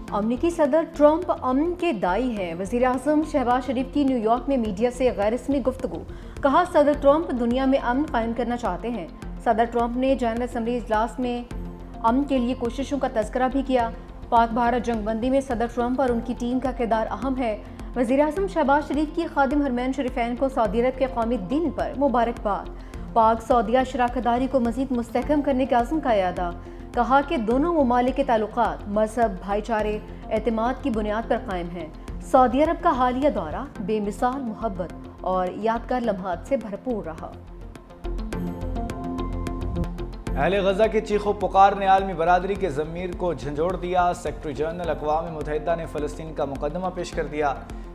امریکی صدر ٹرمپ امن کے داعی ہیں۔ وزیر اعظم شہباز شریف کی نیو یارک میں میڈیا سے غیر رسمی گفتگو۔ کہا صدر ٹرمپ دنیا میں امن قائم کرنا چاہتے ہیں۔ صدر ٹرمپ نے جنرل اسمبلی اجلاس میں امن کے لیے کوششوں کا تذکرہ بھی کیا۔ پاک بھارت جنگ بندی میں صدر ٹرمپ اور ان کی ٹیم کا کردار اہم ہے۔ وزیر اعظم شہباز شریف کی خادم حرمین شریفین کو سعودی عرب کے قومی دن پر مبارکباد۔ پاک سعودیہ شراکت داری کو مزید مستحکم کرنے کے عزم کا اعادہ۔ کہا کہ دونوں ممالک کے تعلقات مذہب، بھائی چارے، اعتماد کی بنیاد پر قائم ہیں۔ سعودی عرب کا حالیہ دورہ بے مثال محبت اور یادگار لمحات سے بھرپور رہا۔ اہل غزہ کی چیخ و پکار نے عالمی برادری کے ضمیر کو جھنجھوڑ دیا۔ سیکرٹری جنرل اقوام متحدہ نے فلسطین کا مقدمہ پیش کر دیا۔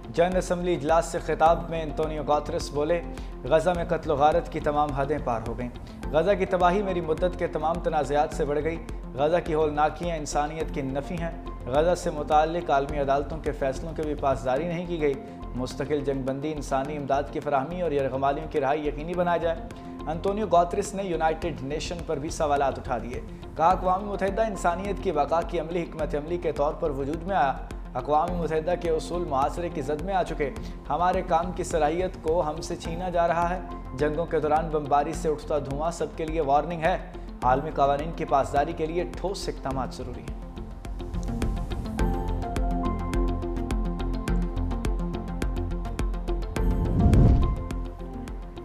جنرل اسمبلی اجلاس سے خطاب میں انتونیو گوتریس بولے، غزہ میں قتل و غارت کی تمام حدیں پار ہو گئیں۔ غزہ کی تباہی میری مدت کے تمام تنازعات سے بڑھ گئی۔ غزہ کی ہولناکیاں انسانیت کی نفی ہیں۔ غزہ سے متعلق عالمی عدالتوں کے فیصلوں کی بھی پاسداری نہیں کی گئی۔ مستقل جنگ بندی، انسانی امداد کی فراہمی اور یرغمالیوں کی رہائی یقینی بنایا جائے۔ انتونیو گوتریس نے یونائٹڈ نیشن پر بھی سوالات اٹھا دیے۔ کہا اقوام متحدہ انسانیت کی بقا کی عملی حکمت عملی کے طور پر وجود میں آیا۔ اقوام متحدہ کے اصول معاشرے کی زد میں آ چکے۔ ہمارے کام کی صلاحیت کو ہم سے چھینا جا رہا ہے۔ جنگوں کے دوران بمباری سے اٹھتا دھواں سب کے لیے وارننگ ہے۔ عالمی قوانین کی پاسداری کے لیے ٹھوس اقدامات ضروری ہیں۔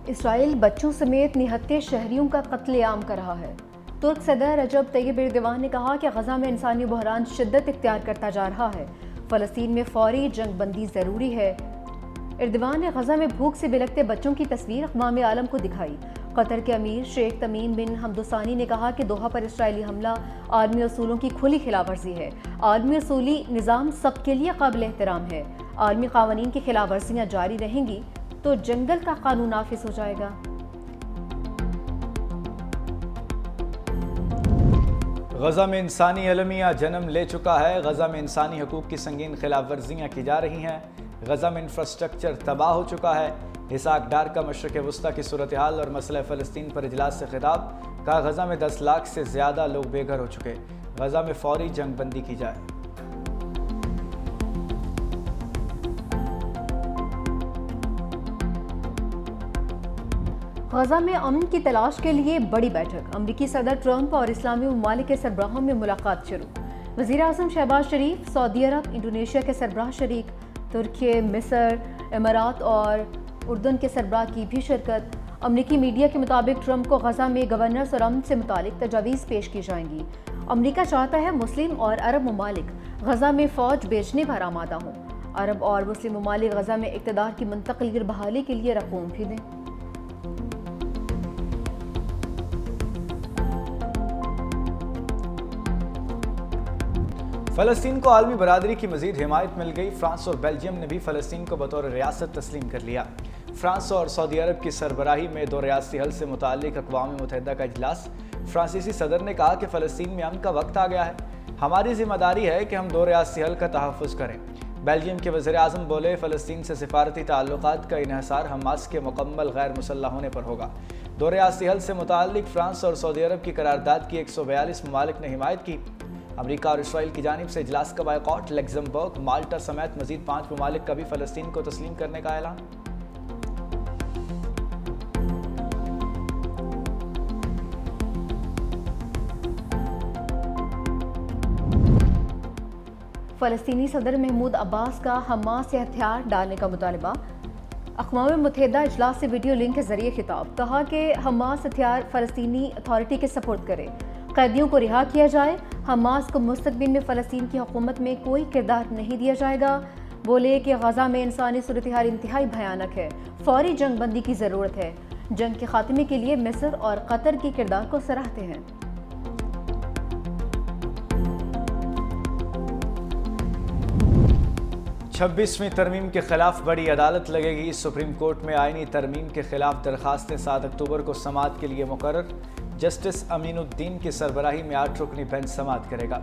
اسرائیل بچوں سمیت نہتے شہریوں کا قتل عام کر رہا ہے۔ ترک صدر رجب طیب ایردوان نے کہا کہ غزہ میں انسانی بحران شدت اختیار کرتا جا رہا ہے۔ فلسطین میں فوری جنگ بندی ضروری ہے۔ ایردوان نے غزہ میں بھوک سے بلکتے بچوں کی تصویر اقوام عالم کو دکھائی۔ قطر کے امیر شیخ تمیم بن حمد ثانی نے کہا کہ دوحہ پر اسرائیلی حملہ عالمی اصولوں کی کھلی خلاف ورزی ہے۔ عالمی اصولی نظام سب کے لیے قابل احترام ہے۔ عالمی قوانین کی خلاف ورزیاں جاری رہیں گی تو جنگل کا قانون نافذ ہو جائے گا۔ غزہ میں انسانی المیہ جنم لے چکا ہے۔ غزہ میں انسانی حقوق کی سنگین خلاف ورزیاں کی جا رہی ہیں۔ غزہ میں انفراسٹرکچر تباہ ہو چکا ہے۔ اسحاق ڈار کا مشرق وسطیٰ کی صورتحال اور مسئلہ فلسطین پر اجلاس سے خطاب۔ کہا غزہ میں 10 لاکھ سے زیادہ لوگ بے گھر ہو چکے۔ غزہ میں فوری جنگ بندی کی جائے۔ غزہ میں امن کی تلاش کے لیے بڑی بیٹھک۔ امریکی صدر ٹرمپ اور اسلامی ممالک کے سربراہوں میں ملاقات شروع۔ وزیر اعظم شہباز شریف، سعودی عرب، انڈونیشیا کے سربراہ شریک، ترکی، مصر، امارات اور اردن کے سربراہ کی بھی شرکت۔ امریکی میڈیا کے مطابق ٹرمپ کو غزہ میں گورنرز اور امن سے متعلق تجاویز پیش کی جائیں گی۔ امریکہ چاہتا ہے مسلم اور عرب ممالک غزہ میں فوج بھیجنے پر آمادہ ہوں۔ عرب اور مسلم ممالک غزہ میں اقتدار کی منتقلی اور بحالی کے لیے رقوم بھی دیں۔ فلسطین کو عالمی برادری کی مزید حمایت مل گئی۔ فرانس اور بیلجیم نے بھی فلسطین کو بطور ریاست تسلیم کر لیا۔ فرانس اور سعودی عرب کی سربراہی میں 2 ریاستی حل سے متعلق اقوام متحدہ کا اجلاس۔ فرانسیسی صدر نے کہا کہ فلسطین میں امن کا وقت آ گیا ہے۔ ہماری ذمہ داری ہے کہ ہم 2 ریاستی حل کا تحفظ کریں۔ بیلجیم کے وزیر اعظم بولے، فلسطین سے سفارتی تعلقات کا انحصار حماس کے مکمل غیر مسلح ہونے پر ہوگا۔ 2 ریاستی حل سے متعلق فرانس اور سعودی عرب کی قرارداد کی 142 ممالک نے حمایت کی۔ امریکہ اور اسرائیل کی جانب سے اجلاس کا بائیکاٹ۔ لگزمبرگ، مالٹا سمیت مزید 5 ممالک کا بھی فلسطین کو تسلیم کرنے کا اعلان۔ فلسطینی صدر محمود عباس کا حماس سے ہتھیار ڈالنے کا مطالبہ۔ اقوام متحدہ اجلاس سے ویڈیو لنک کے ذریعے خطاب۔ کہا کہ حماس ہتھیار فلسطینی اتھارٹی کے سپرد کرے، قیدیوں کو رہا کیا جائے۔ حماس کو مستقبل میں فلسطین کی حکومت میں کوئی کردار نہیں دیا جائے گا۔ بولے کہ غزہ میں انسانی صورتحال انتہائی بھیانک ہے، فوری جنگ بندی کی ضرورت ہے۔ جنگ کے خاتمے کے لیے مصر اور قطر کی کردار کو سراہتے ہیں۔ 26ویں ترمیم کے خلاف بڑی عدالت لگے گی۔ سپریم کورٹ میں آئینی ترمیم کے خلاف درخواستیں 7 اکتوبر کو سماعت کے لیے مقرر۔ جسٹس امین الدین کی سربراہی میں 8 رکنی بینچ سماعت کرے گا۔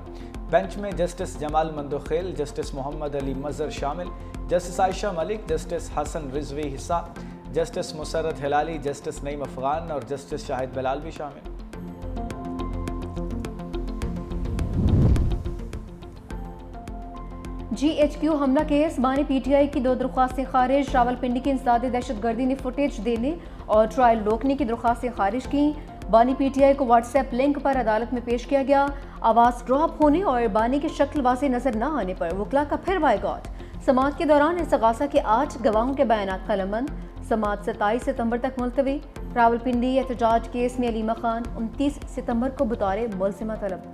بینچ میں جسٹس جمال مندوخیل، جسٹس محمد علی مظہر شامل، جسٹس عائشہ ملک، جسٹس حسن رضوی حصہ، جسٹس مسرت ہلالی، جسٹس نعیم افغان اور جسٹس شاہد بلال بھی شامل۔ GHQ हमला केस बानी PTI की 2 दरख्वास्तें खारिज। रावलपिंडी की इंसदादी दहशत गर्दी ने फुटेज देने और ट्रायल रोकने की दरख्वास्तें खारिज की। बानी PTI को व्हाट्सएप लिंक पर अदालत में पेश किया गया। आवाज़ ड्रॉप होने और बानी की शक्ल वाज़ेह नजर न आने पर वकला का फिर बायकॉट। समाअत के दौरान इस्तग़ासा के 8 गवाहों के बयानात कलमबंद। समाअत 27 सितंबर तक मुलतवी। रावलपिंडी एहतजाज केस में अलीमा खान 29 सितंबर को बतौर मुलज़िमा तलब।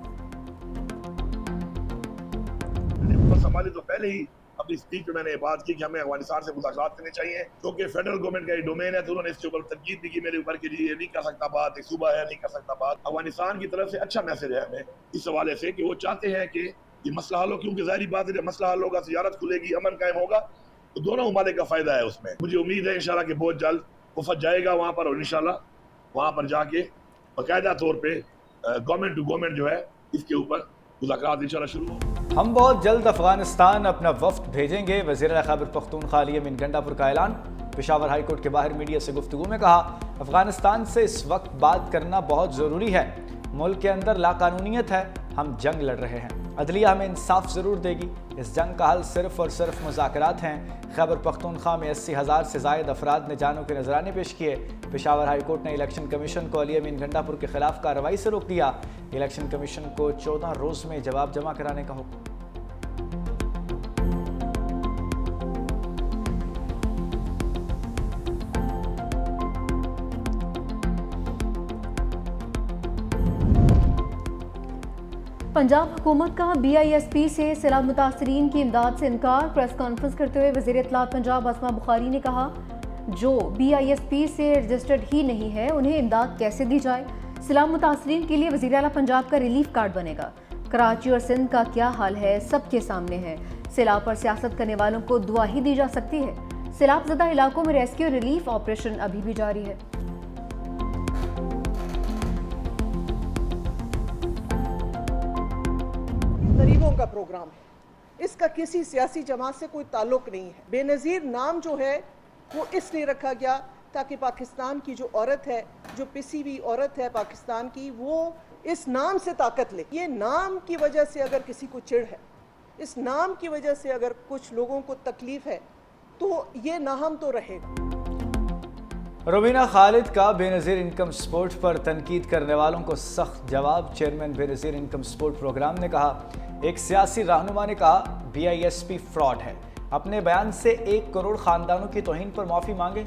संभाली तो पहले ही अपनी स्पीच में मैंने बात की कि हमें अफगानिस्तान से मुलाकात करनी चाहिए, क्योंकि फेडरल गवर्नमेंट का ये डोमेन है, तो उन्होंने इसके ऊपर तनकीद भी की मेरे ऊपर कि ये नहीं कर सकता बात, एक सूबा है नहीं कर सकता बात। अफगानिस्तान की तरफ से अच्छा मैसेज है हमें इस हवाले से कि वो चाहते हैं कि ये मसला हल हो, क्योंकि ज़ाहिर बात है जब मसला हल होगा, तिजारत खुलेगी, अमन कायम होगा, तो दोनों ममालिक का फायदा है उसमें। मुझे उम्मीद है इंशाल्लाह कि बहुत जल्द वफद जाएगा वहाँ पर, और इंशाल्लाह वहाँ पर जाके बाकायदा तौर पर गवर्नमेंट टू गवर्नमेंट जो है इसके ऊपर मुलाकात इंशाल्लाह शुरू हो। हम बहुत जल्द अफगानिस्तान अपना वफ्द भेजेंगे, वज़ीर खैबर पख्तूनख्वा अली अमीन गंडापुर का ऐलान। पेशावर हाई कोर्ट के बाहर मीडिया से गुफ्तगू में कहा, अफगानिस्तान से इस वक्त बात करना बहुत ज़रूरी है। मुल्क के अंदर लाकानूनियत है, हम जंग लड़ रहे हैं, अदलिया हमें इंसाफ ज़रूर देगी। इस जंग का हल सिर्फ़ और सिर्फ मुज़ाकरात हैं। खैबर पख्तूनख्वा में 80,000 से ज़ायद अफराद ने जानों के नजराने पेश किए। पेशावर हाई कोर्ट ने इलेक्शन कमीशन को अली अमीन गंडापुर के खिलाफ कार्रवाई से रोक दिया। इलेक्शन कमीशन को 14 रोज़ में जवाब जमा कराने का हुक्म। पंजाब हुकूमत का BISP से सैलाब मुतासरीन की इमदाद से इनकार। प्रेस कॉन्फ्रेंस करते हुए वज़ीर इत्तलात पंजाब असमा बुखारी ने कहा, जो BISP से रजिस्टर्ड ही नहीं है उन्हें इमदाद कैसे दी जाए। सैलाब मुतासरीन के लिए वज़ीर आला पंजाब का रिलीफ कार्ड बनेगा। कराची और सिंध का क्या हाल है सबके सामने है। सैलाब पर सियासत करने वालों को दुआ ही दी जा सकती है। सैलाब ज़दा इलाकों में रेस्क्यू रिलीफ ऑपरेशन अभी भी जारी है। गरीबों का प्रोग्राम है, इसका किसी सियासी जमात से कोई ताल्लुक नहीं है। बेनज़ीर नाम जो है वो इसलिए रखा गया ताकि पाकिस्तान की जो औरत है, जो पिसी हुई औरत है पाकिस्तान की, वो इस नाम से ताकत ले। ये नाम की वजह से अगर किसी को चिढ़ है, इस नाम की वजह से अगर कुछ लोगों को तकलीफ है, तो ये नाहम तो रहेगा। रुबीना खालिद का बेनज़ीर इनकम सपोर्ट पर तनकीद करने वालों को सख्त जवाब। Chairman Benazir income support programme ने कहा, एक सियासी रहनुमा ने कहा BISP फ्रॉड है, अपने बयान से 1 करोड़ ख़ानदानों की तौहीन पर माफ़ी मांगे।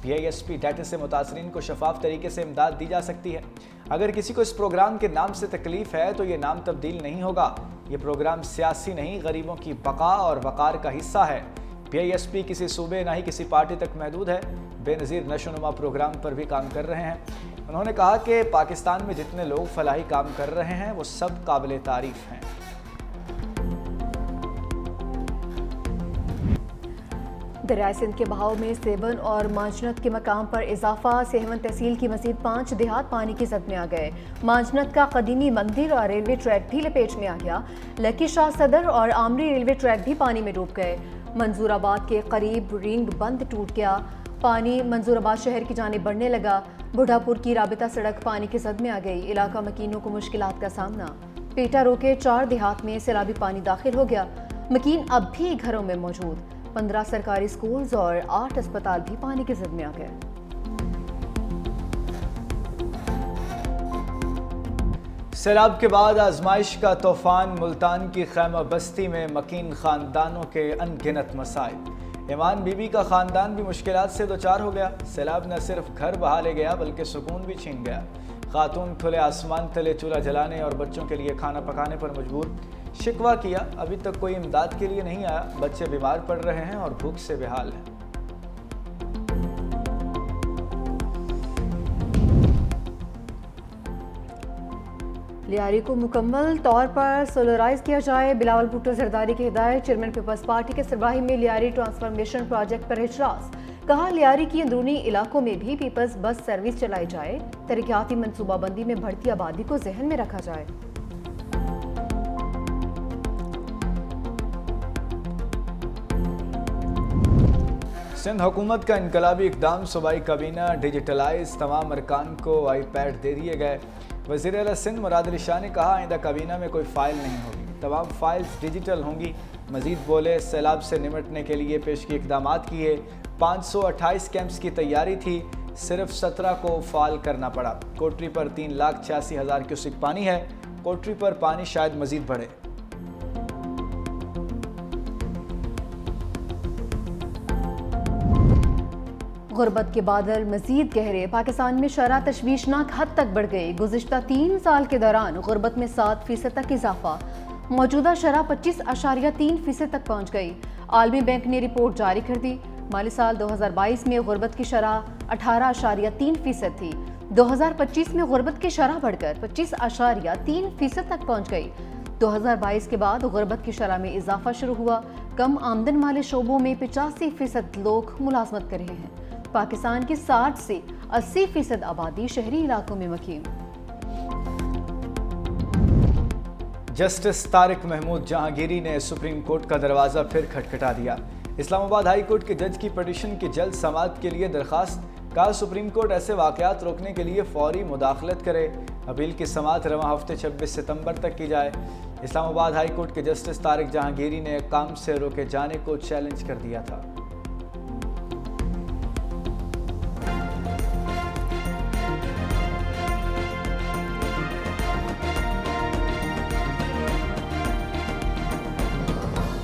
BISP डाटा से मुतासरीन को शफाफ तरीके से इमदाद दी जा सकती है। अगर किसी को इस प्रोग्राम के नाम से तकलीफ है तो ये नाम तब्दील नहीं होगा। ये प्रोग्राम सियासी नहीं, गरीबों की बका और वक़ार का हिस्सा है। BISP किसी सूबे ना ही किसी पार्टी तक महदूद है। बेनज़ीर नशोनुमा प्रोग्राम पर भी काम कर रहे हैं। उन्होंने कहा कि पाकिस्तान में जितने लोग फलाही काम कर रहे हैं वो सब काबिल तारीफ हैं। दरियाए सिंध के बहाव में सेवन और मांजनत के मकाम पर इजाफा। सेवन तहसील की मजीद 5 देहात पानी की जद में आ गए। मांजनत का कदीमी मंदिर और रेलवे ट्रैक भी लपेट में आ गया। लकी शाह सदर और आमरी रेलवे ट्रैक भी पानी में डूब गए। मंजूराबाद के करीब रिंग बंद टूट गया। पानी मंजूराबाद शहर की जानिब बढ़ने लगा। बुढ़ापुर की राबिता सड़क पानी की जद में आ गई। इलाका मकीनों को मुश्किलात का सामना। पेटा रोके 4 देहात में सैलाबी पानी दाखिल हो गया। मकीन अब भी घरों में मौजूद। 15 सरकारी स्कूल्स और 8 अस्पताल भी पानी की जद में आ गए। सैलाब के बाद आजमाइश का तूफान। मुल्तान की खैमा बस्ती में मकीन खानदानों के अनगिनत मसाइल। ईमान बीबी का खानदान भी मुश्किलात से दोचार हो गया। सैलाब न सिर्फ घर बहा ले गया बल्कि सुकून भी छीन गया। खातून खुले आसमान तले चूल्हा जलाने और बच्चों के लिए खाना पकाने पर मजबूर। शिकवा किया, अभी तक कोई इमदाद के लिए नहीं आया। बच्चे बीमार पड़ रहे हैं और भूख से बेहाल हैं। लियारी को मुकम्मल तौर पर सोलराइज किया जाए। बिलावल भुट्टो जरदारी की हिदायत। चेयरमैन पीपल्स पार्टी के सरबराही में लियारी ट्रांसफॉर्मेशन प्रोजेक्ट पर इजलास। कहा, लियारी की अंदरूनी इलाकों में भी पीपल्स बस सर्विस चलाई जाए। तरक्याती मनसूबाबंदी में बढ़ती आबादी को जहन में रखा जाए। सिंध हुकूमत का इनकलाबी इकदाम। सूबाई काबीना डिजिटलाइज, तमाम अरकान को iPad दे दिए गए। वज़ीर आला सिंध मुराद अली शाह ने कहा, आइंदा काबीना में कोई फाइल नहीं होगी। तमाम फाइल्स डिजिटल होंगी। मजीद बोले, सैलाब से निमटने के लिए पेशगी इकदामात किए। 528 कैंप्स की तैयारी थी, सिर्फ 17 को फाल करना पड़ा। कोटरी पर 3,86,000 क्यूसिक पानी है। कोटरी पर पानी शायद मजीद बढ़े। गुर्बत के बादल मजीद गहरे। पाकिस्तान में शरह तशवीशनाक हद तक बढ़ गई। गुज़िश्ता 3 साल के दौरान गुर्बत में 7% तक इजाफा। मौजूदा शरह 25.3% तक पहुँच गई। आलमी बैंक ने रिपोर्ट जारी कर दी। माली साल 2022 में गुर्बत की शरह 18.3% थी। 2025 में गुर्बत की शरह बढ़कर 25.3% तक पहुँच गई। 2022 के बाद गुर्बत की शरह में इजाफा शुरू हुआ। कम आमदन वाले शोबों में 85% लोग मुलाजमत कर रहे हैं। पाकिस्तान की 60 से 80% आबादी शहरी इलाकों में मकीम। जस्टिस तारिक महमूद जहांगीरी ने सुप्रीम कोर्ट का दरवाज़ा फिर खटखटा दिया। इस्लामाबाद हाई कोर्ट के जज की पिटीशन की जल्द समाअत के लिए दरख्वास्त। कहा, सुप्रीम कोर्ट ऐसे वाक़यात रोकने के लिए फौरी मुदाखलत करे। अपील की समाअत रवां हफ्ते 26 सितंबर तक की जाए। इस्लामाबाद हाई कोर्ट के जस्टिस तारिक जहांगीरी ने काम से रोके जाने को चैलेंज कर दिया था।